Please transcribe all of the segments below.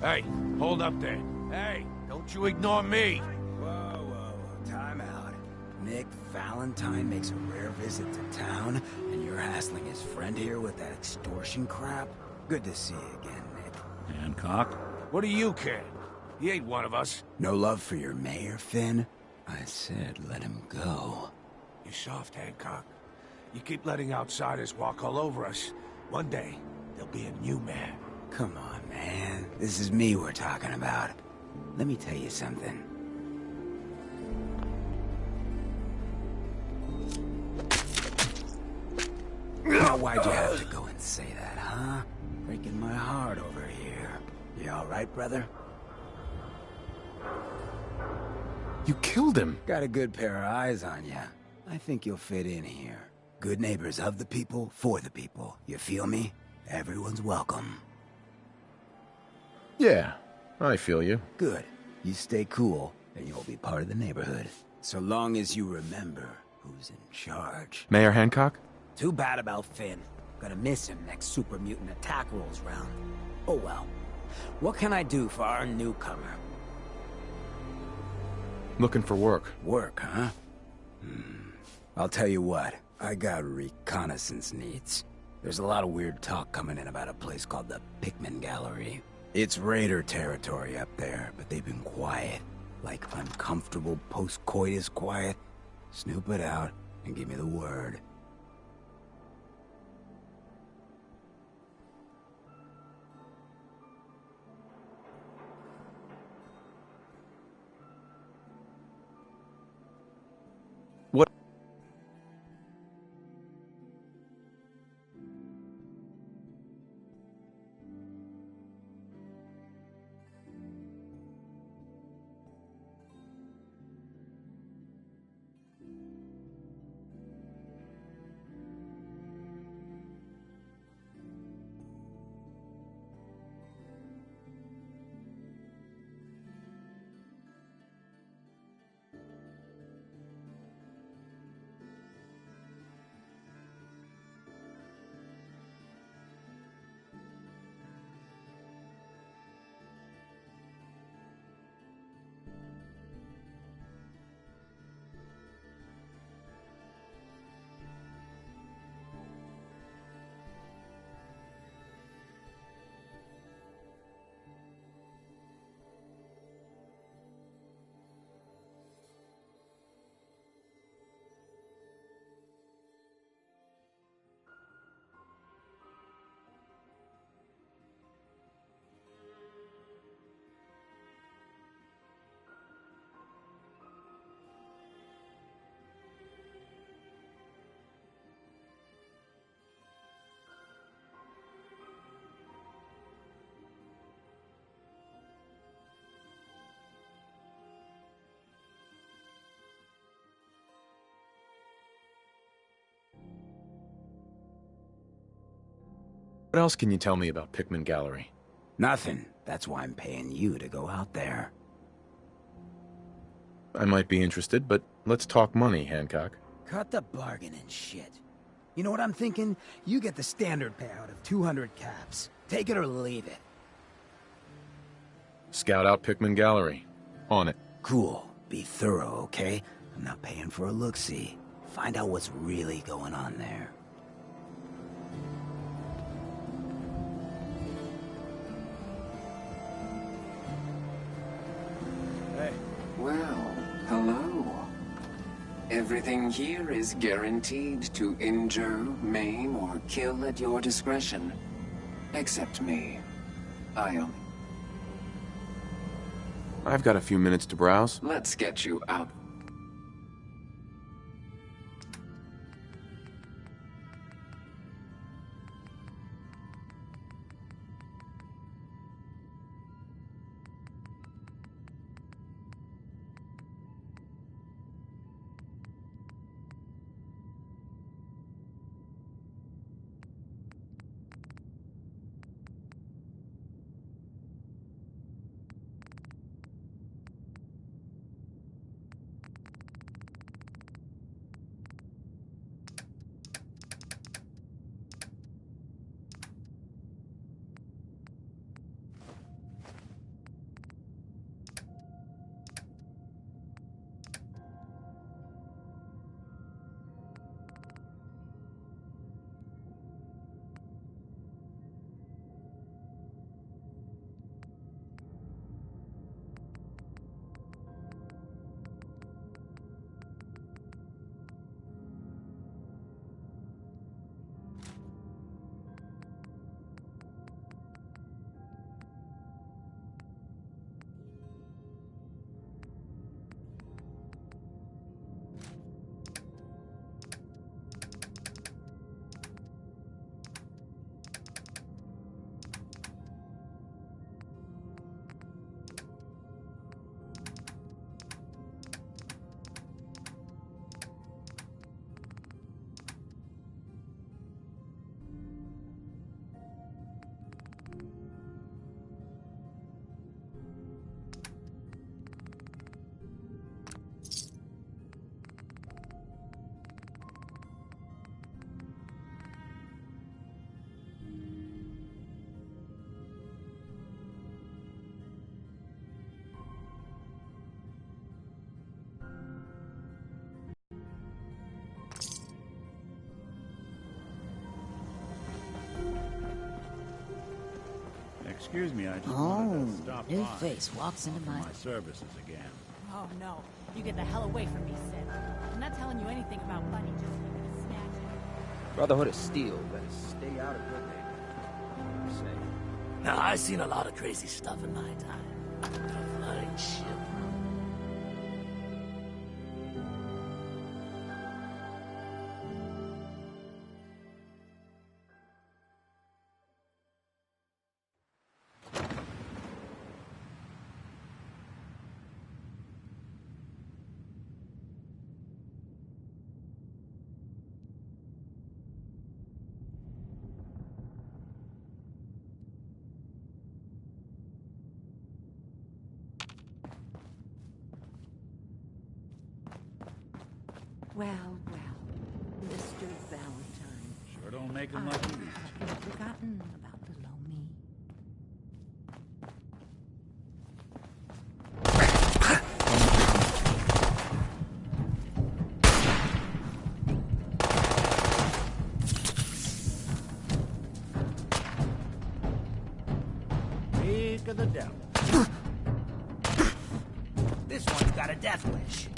Hey, hold up there. Hey, don't you ignore me. Whoa, time out. Nick Valentine makes a rare visit to town, and you're hassling his friend here with that extortion crap? Good to see you again, Nick. Hancock? What do you care? He ain't one of us. No love for your mayor, Finn? I said let him go. You soft, Hancock. You keep letting outsiders walk all over us. One day, there'll be a new man. Come on, man. This is me we're talking about. Let me tell you something. Now, why'd you have to go and say that, huh? Breaking my heart over here. You alright, brother? You killed him! Got a good pair of eyes on ya. I think you'll fit in here. Good neighbors of the people, for the people. You feel me? Everyone's welcome. Yeah, I feel you. Good. You stay cool, and you'll be part of the neighborhood. So long as you remember who's in charge. Mayor Hancock? Too bad about Finn. Gonna miss him next super mutant attack rolls round. Oh well. What can I do for our newcomer? Looking for work. Work, huh? I'll tell you what. I got reconnaissance needs. There's a lot of weird talk coming in about a place called the Pikmin Gallery. It's raider territory up there, but they've been quiet. Like uncomfortable post-coitus quiet. Snoop it out and give me the word. What? What else can you tell me about Pikmin Gallery? Nothing. That's why I'm paying you to go out there. I might be interested, but let's talk money, Hancock. Cut the bargain and shit. You know what I'm thinking? You get the standard payout of 200 caps. Take it or leave it. Scout out Pikmin Gallery. On it. Cool. Be thorough, okay? I'm not paying for a look-see. Find out what's really going on there. Hey. Well, hello. Everything here is guaranteed to injure, maim, or kill at your discretion. Except me. I've got a few minutes to browse. Let's get you out. excuse me, I just wanted to stop new by. face walks into my... My services again. Oh no, you get the hell away from me, Sid. I'm not telling you anything about Bunny, just snatch it. Brotherhood of Steel, better stay out of good neighborhood. Say. Now, I've seen a lot of crazy stuff in my time. A flying ship. Well, Mr. Valentine. Sure don't make him look easy. Have you forgotten about below me? Speak of the devil. This one's got a death wish.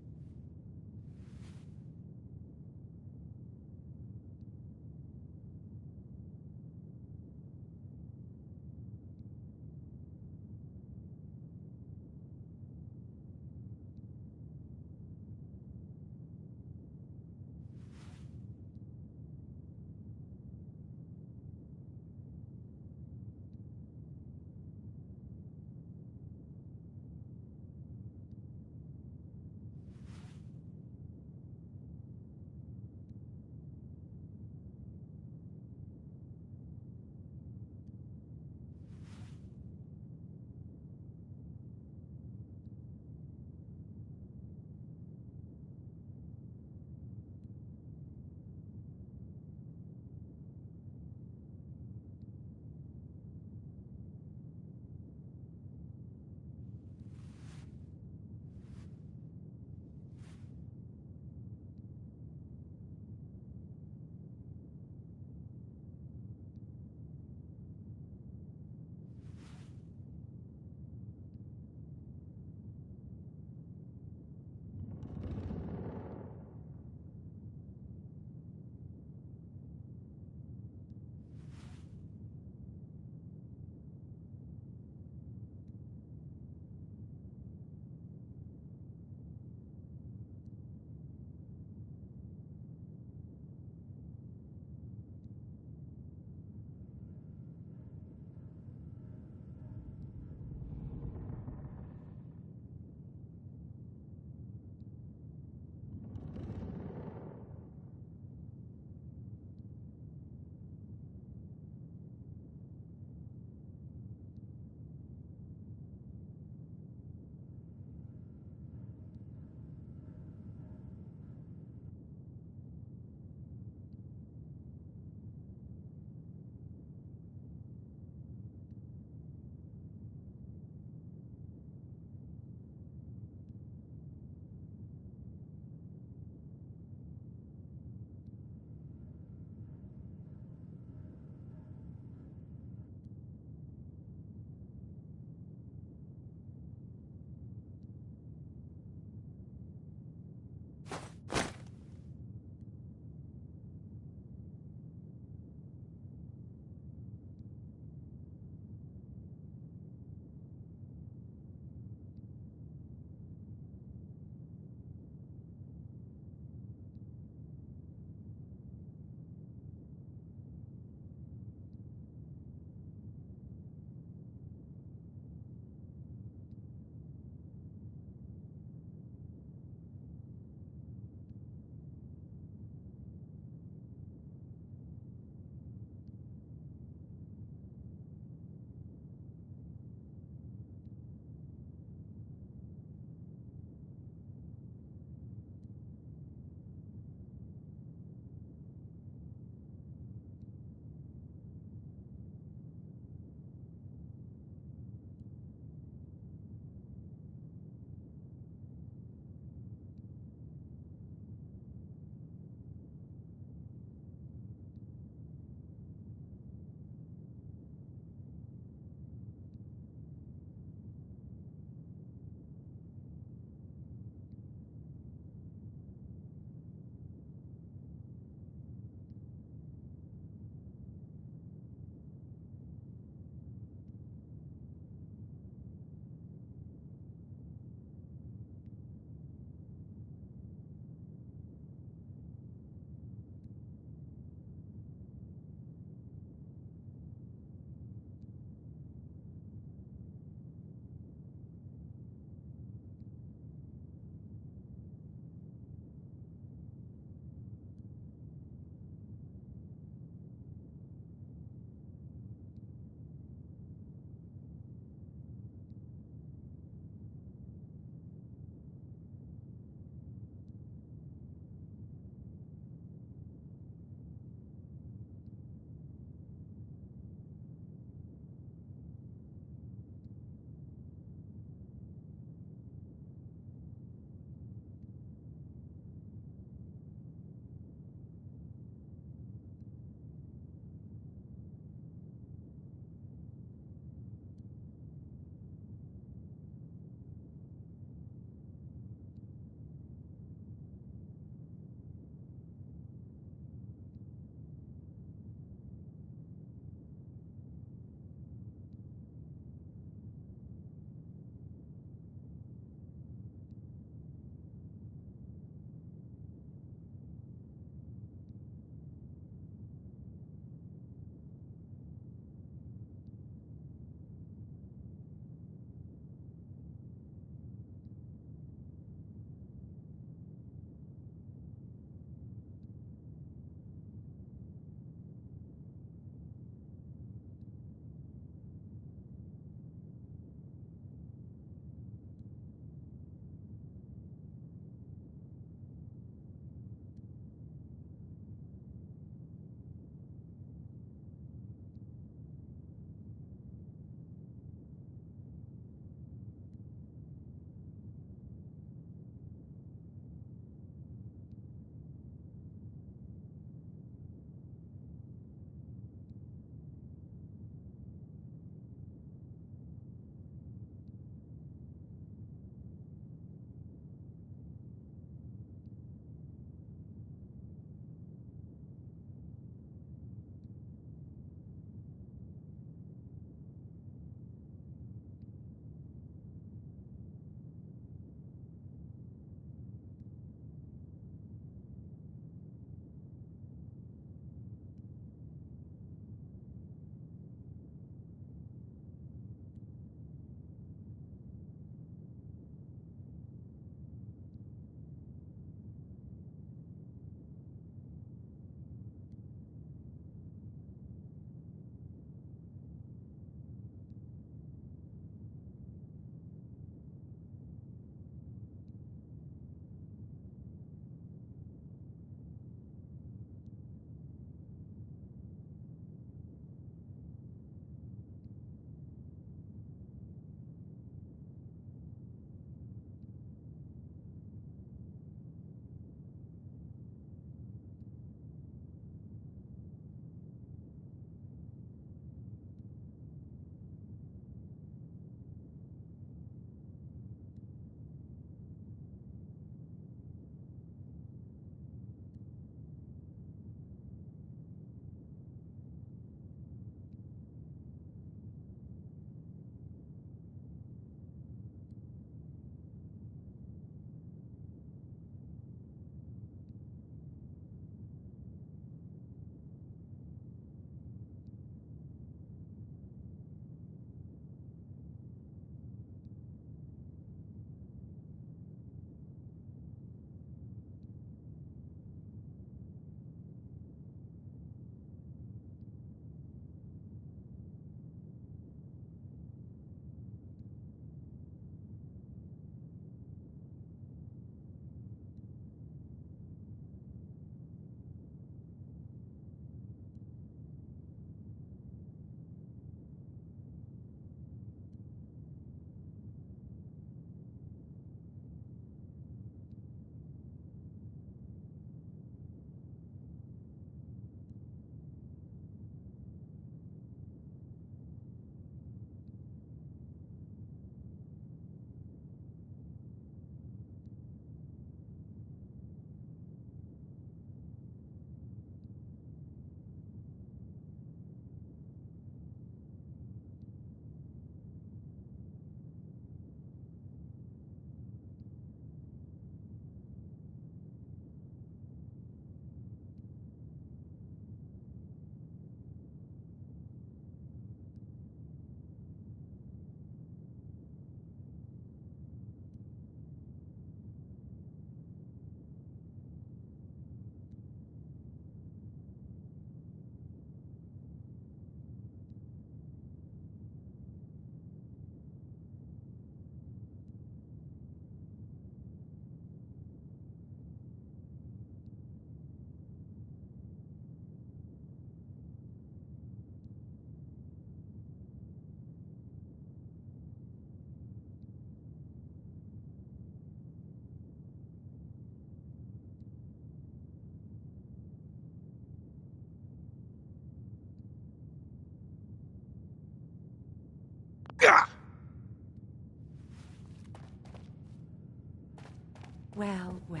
Well, well,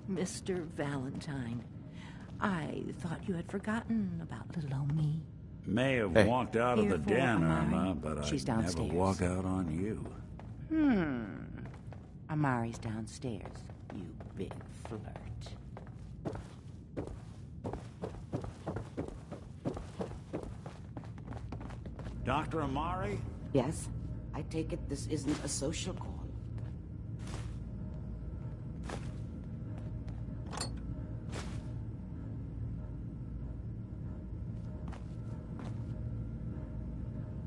Mr. Valentine. I thought you had forgotten about little old me. May have Hey. walked out of Here the for den, Amari. Irma, but She's I'd never downstairs. walk out on you. Amari's downstairs, you big flirt. Dr. Amari? Yes? I take it this isn't a social call.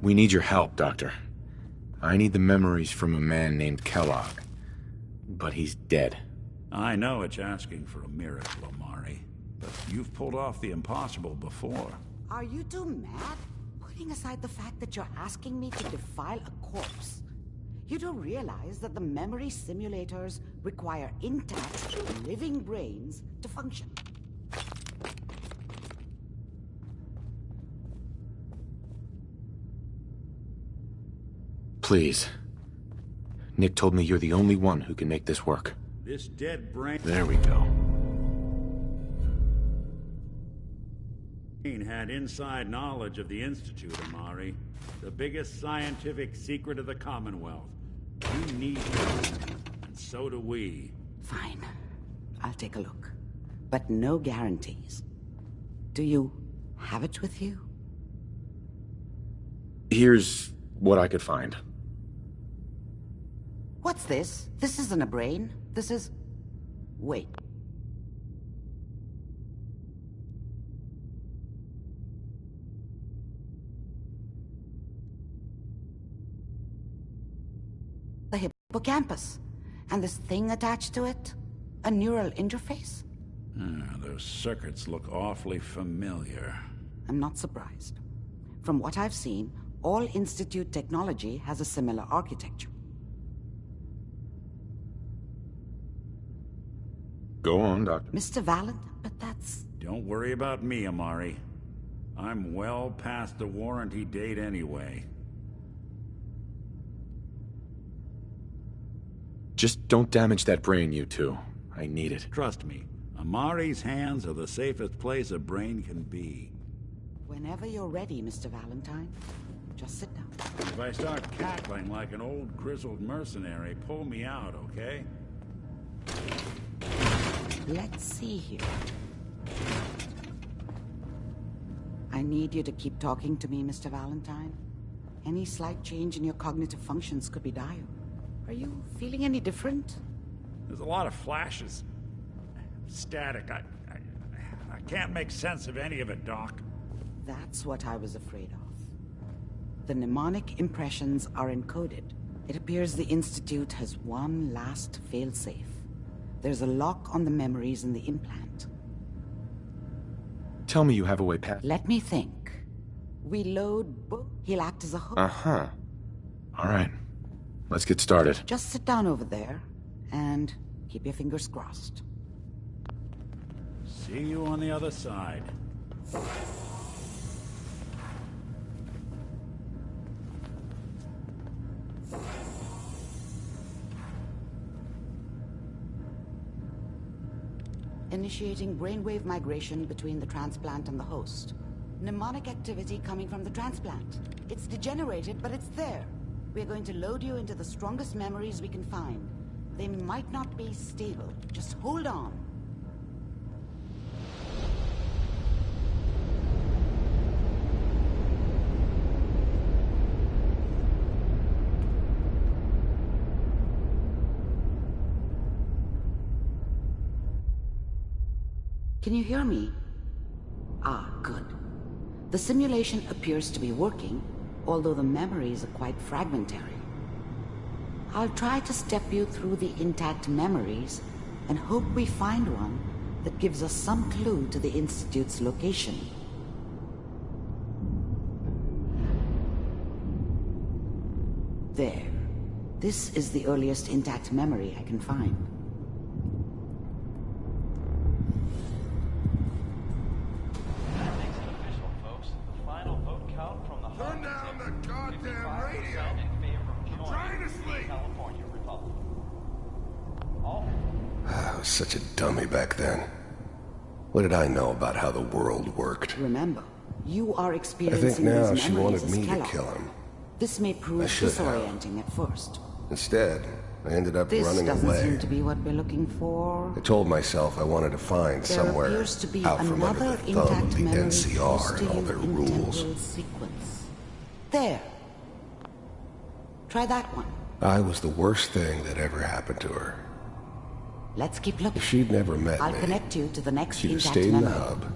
We need your help, Doctor. I need the memories from a man named Kellogg. But he's dead. I know it's asking for a miracle, Amari, but you've pulled off the impossible before. Are you two mad? Putting aside the fact that you're asking me to defile a corpse, you do realize that the memory simulators require intact, living brains to function. Please. Nick told me you're the only one who can make this work. This dead brain There we go. had inside knowledge of the Institute, Amari. The biggest scientific secret of the Commonwealth. You need it, and so do we. Fine. I'll take a look. But no guarantees. Do you have it with you? Here's what I could find. What's this? This isn't a brain. This is... Wait. The hippocampus. And this thing attached to it? A neural interface? Those circuits look awfully familiar. I'm not surprised. From what I've seen, all Institute technology has a similar architecture. Go on, Doctor. Mr. Valent, but that's... Don't worry about me, Amari. I'm well past the warranty date anyway. Just don't damage that brain, you two. I need it. Trust me, Amari's hands are the safest place a brain can be. Whenever you're ready, Mr. Valentine. Just sit down. If I start cackling like an old grizzled mercenary, pull me out, okay? Let's see here. I need you to keep talking to me, Mr. Valentine. Any slight change in your cognitive functions could be dire. Are you feeling any different? There's a lot of flashes. Static. I can't make sense of any of it, Doc. That's what I was afraid of. The mnemonic impressions are encoded. It appears the Institute has one last failsafe. There's a lock on the memories in the implant. Tell me you have a way past... Let me think. We load both. He'll act as a hook. Uh-huh. All right. Let's get started. Just sit down over there and keep your fingers crossed. See you on the other side. Initiating brainwave migration between the transplant and the host. Mnemonic activity coming from the transplant. It's degenerated, but it's there. We're going to load you into the strongest memories we can find. They might not be stable. Just hold on. Can you hear me? Ah, good. The simulation appears to be working, although the memories are quite fragmentary. I'll try to step you through the intact memories and hope we find one that gives us some clue to the Institute's location. There. This is the earliest intact memory I can find. Turn down the goddamn radio! was such a dummy back then. What did I know about how the world worked? Remember, you are I experiencing think now these she memories wanted as me to Kellogg. kill him. This may prove should have. disorienting at first. Instead, I ended up This running doesn't away. seem to be what we're looking for. I told myself I wanted to find There somewhere appears to be out from under another the thumb of intact the memory NCR close and to all you their in rules. temporal sequence. There. Try that one. I was the worst thing that ever happened to her. Let's keep looking. If she'd never met I'll me, connect you to the next she'd have intact stayed in the memory. hub.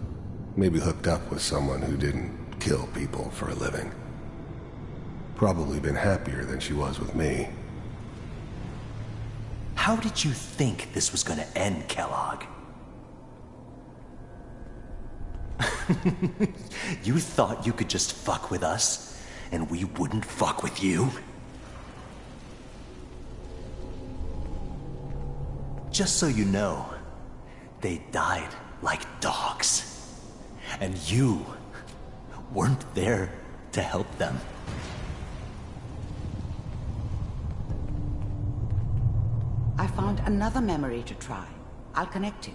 Maybe hooked up with someone who didn't kill people for a living. Probably been happier than she was with me. How did you think this was gonna end, Kellogg? You thought you could just fuck with us, and we wouldn't fuck with you? Just so you know, they died like dogs. And you weren't there to help them. I found another memory to try. I'll connect you.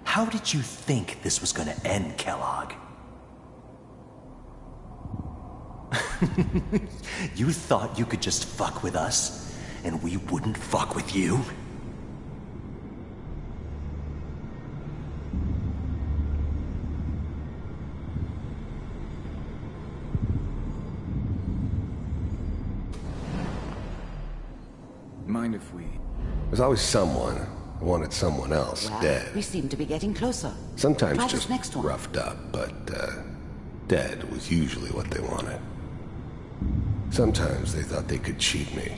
How did you think this was gonna end, Kellogg? You thought you could just fuck with us, and we wouldn't fuck with you? Mind if we... There's always someone who wanted someone else Well, dead. we seem to be getting closer. Sometimes Try this just next one. roughed up, but dead was usually what they wanted. Sometimes they thought they could cheat me.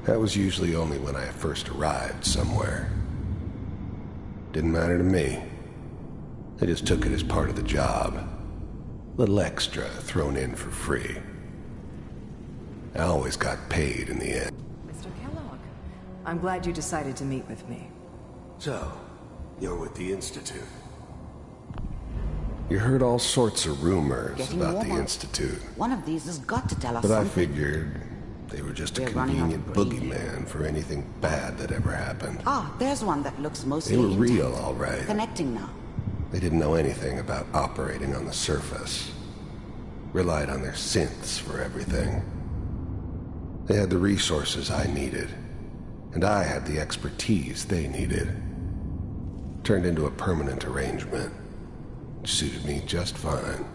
That was usually only when I first arrived somewhere. Didn't matter to me. They just took it as part of the job. Little extra thrown in for free. I always got paid in the end. Mr. Kellogg, I'm glad you decided to meet with me. So, you're with the Institute. You heard all sorts of rumors Getting about the warmer. Institute. One of these has got to tell us But I something. figured they were just a We're running out convenient of brain boogeyman for anything bad that ever happened. Ah, there's one that looks mostly They were intact. real, all right. Connecting now. They didn't know anything about operating on the surface. Relied on their synths for everything. They had the resources I needed, and I had the expertise they needed. Turned into a permanent arrangement. Suited me just fine.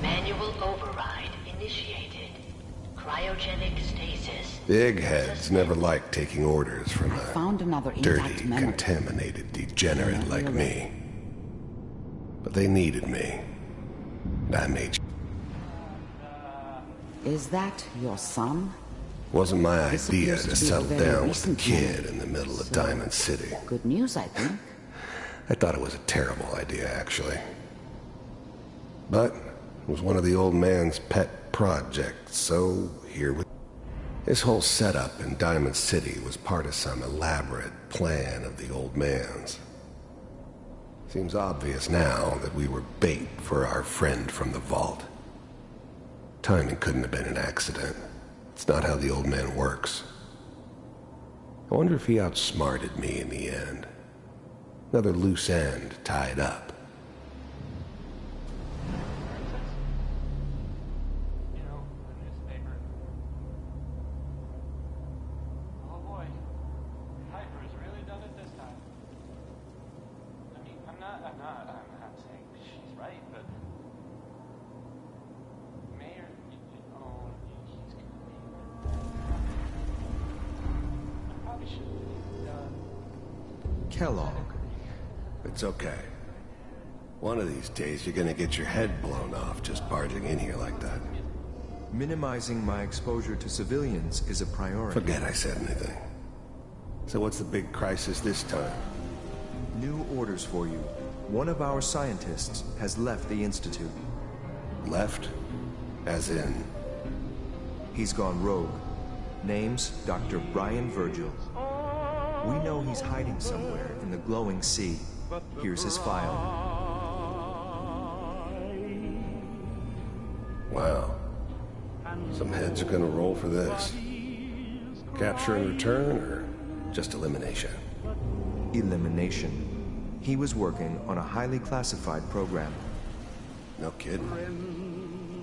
Manual override initiated. Cryogenic stasis. Big heads never liked taking orders from a Found another intact dirty, memory. contaminated degenerate like me. But they needed me. And I made Is that your son? Wasn't my This idea appears to to be a settle very down with a recent kid memory. in the middle of So, Diamond City. Good news, I think. I thought it was a terrible idea, actually. But it was one of the old man's pet projects, so here we... This whole setup in Diamond City was part of some elaborate plan of the old man's. Seems obvious now that we were bait for our friend from the vault. Timing couldn't have been an accident. It's not how the old man works. I wonder if he outsmarted me in the end. Another loose end tied up. Kellogg. It's okay. One of these days you're gonna get your head blown off just barging in here like that. Minimizing my exposure to civilians is a priority. Forget I said anything. So what's the big crisis this time? New orders for you. One of our scientists has left the Institute. Left? As in? He's gone rogue. Name's Dr. Brian Virgil. We know he's hiding somewhere in the glowing sea. Here's his file. Wow. Some heads are gonna roll for this. Capture and return, or just elimination? Elimination. He was working on a highly classified program. No kidding.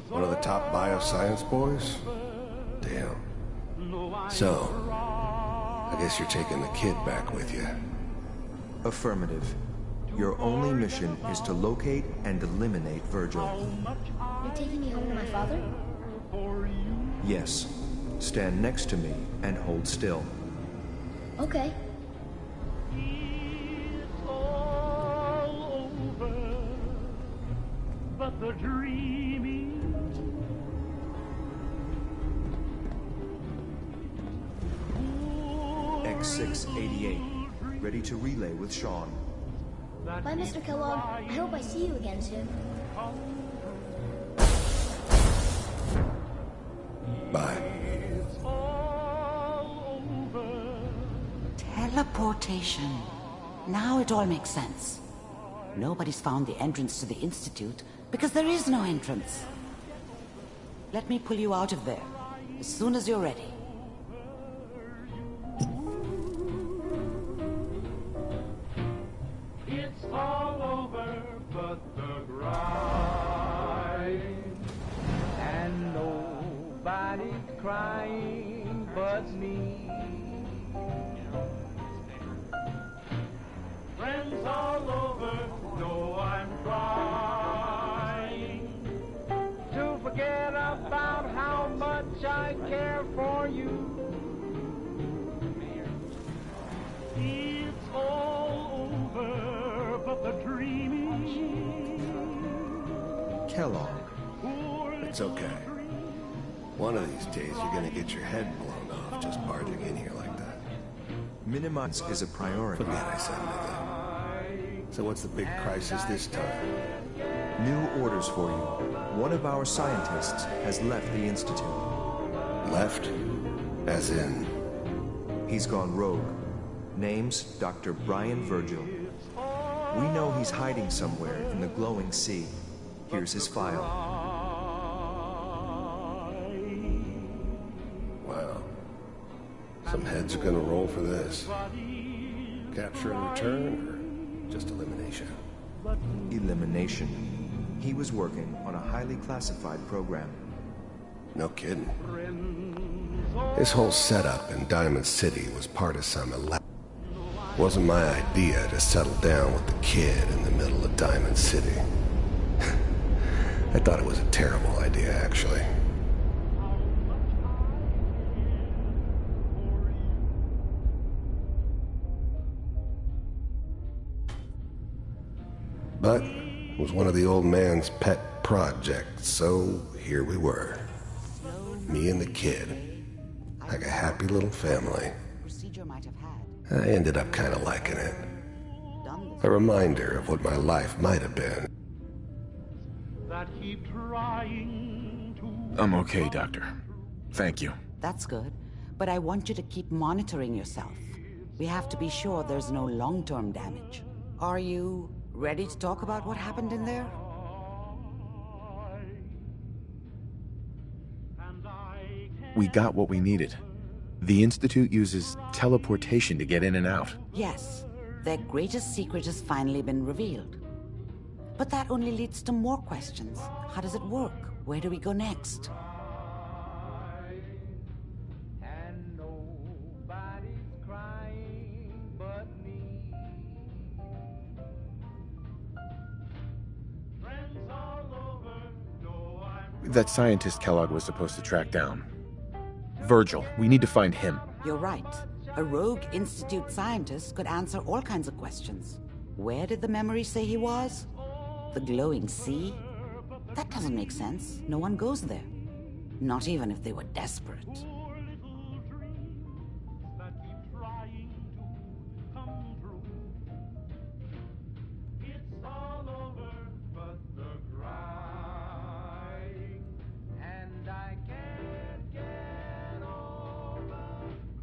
One of the top bioscience boys? Damn. So, I guess you're taking the kid back with you. Affirmative. Your only mission is to locate and eliminate Virgil. You're taking me home to my father? Yes. Stand next to me and hold still. Okay. But the dreaming X688, ready to relay with Sean. Bye, Mr. Kellogg. I hope I see you again soon. Bye. Teleportation. Now it all makes sense. Nobody's found the entrance to the Institute because there is no entrance. Let me pull you out of there as soon as you're ready. it's all over but the grind. And nobody's crying but me. Friends all over know I'm trying to forget about how much I care for you. It's all over but the dreaming. Kellogg. It's okay. One of these days you're gonna get your head blown off just barging in here like that. Minimize is a priority. Forget I said anything. So what's the big crisis this time? New orders for you. One of our scientists has left the Institute. Left? As in? He's gone rogue. Name's Dr. Brian Virgil. We know he's hiding somewhere in the glowing sea. Here's his file. Wow. Some heads are gonna roll for this. Capture and return, or just elimination? Elimination. He was working on a highly classified program. No kidding. This whole setup in Diamond City was part of some Wasn't my idea to settle down with the kid in the middle of Diamond City. I thought it was a terrible idea, actually. But it was one of the old man's pet projects, so here we were. Me and the kid. Like a happy little family. I ended up kind of liking it. A reminder of what my life might have been. I'm okay, Doctor. Thank you. That's good, but I want you to keep monitoring yourself. We have to be sure there's no long-term damage. Are you ready to talk about what happened in there? We got what we needed. The Institute uses teleportation to get in and out. Yes. Their greatest secret has finally been revealed. But that only leads to more questions. How does it work? Where do we go next? And nobody's crying but me. Friends all over know I'm That scientist Kellogg was supposed to track down. Virgil, we need to find him. You're right. A rogue Institute scientist could answer all kinds of questions. Where did the memory say he was? The glowing sea? That doesn't make sense. No one goes there. Not even if they were desperate. and I can't get over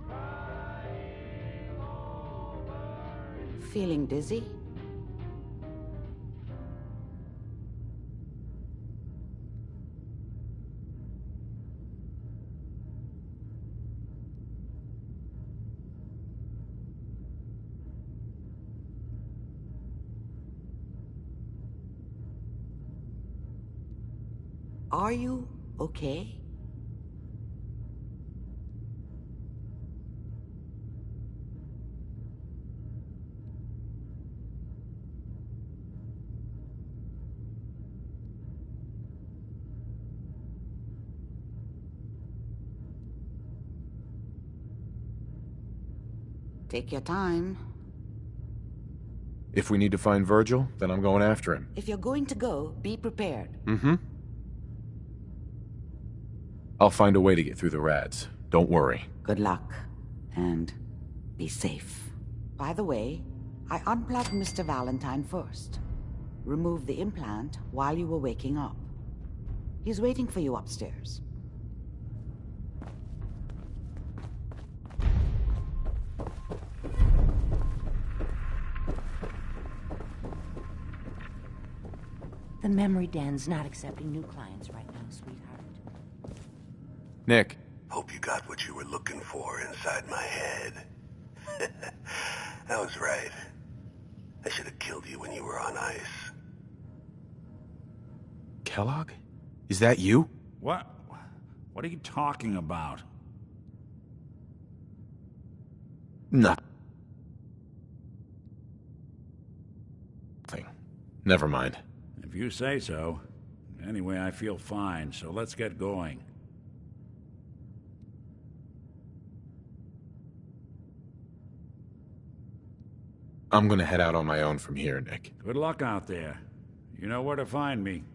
crying over. Feeling dizzy? Are you okay? Take your time. If we need to find Virgil, then I'm going after him. If you're going to go, be prepared. Mm-hmm. I'll find a way to get through the rats. Don't worry. Good luck. And be safe. By the way, I unplugged Mr. Valentine first. Removed the implant while you were waking up. He's waiting for you upstairs. The memory den's not accepting new clients right now, sweetheart. Nick. Hope you got what you were looking for inside my head. I was right. I should have killed you when you were on ice. Kellogg? Is that you? What? What are you talking about? Nothing. Never mind. If you say so. Anyway, I feel fine, so let's get going. I'm gonna head out on my own from here, Nick. Good luck out there. You know where to find me.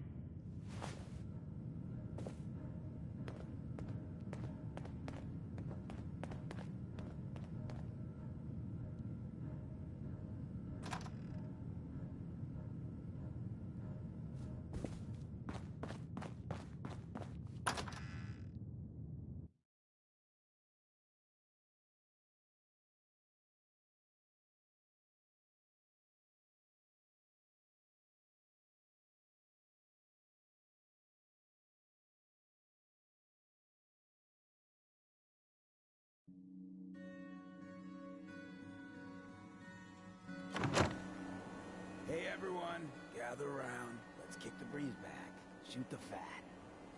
Hey everyone, gather around. Let's kick the breeze back. Shoot the fat.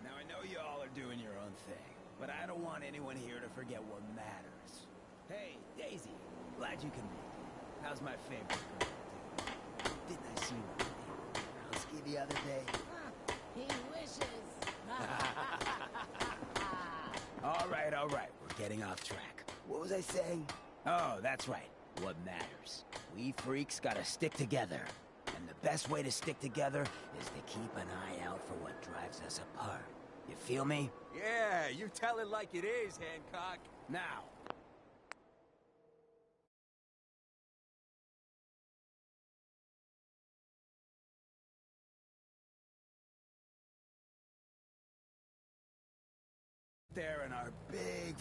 Now I know you all are doing your own thing, but I don't want anyone here to forget what matters. Hey, Daisy, glad you can make it. How's my favorite girl doing? Didn't I see you on Browski the other day? He wishes. All right, we're getting off track. What was I saying? Oh, that's right. What matters. We freaks gotta stick together. And the best way to stick together is to keep an eye out for what drives us apart. You feel me? Yeah, you tell it like it is, Hancock. Now, there in our big...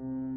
you.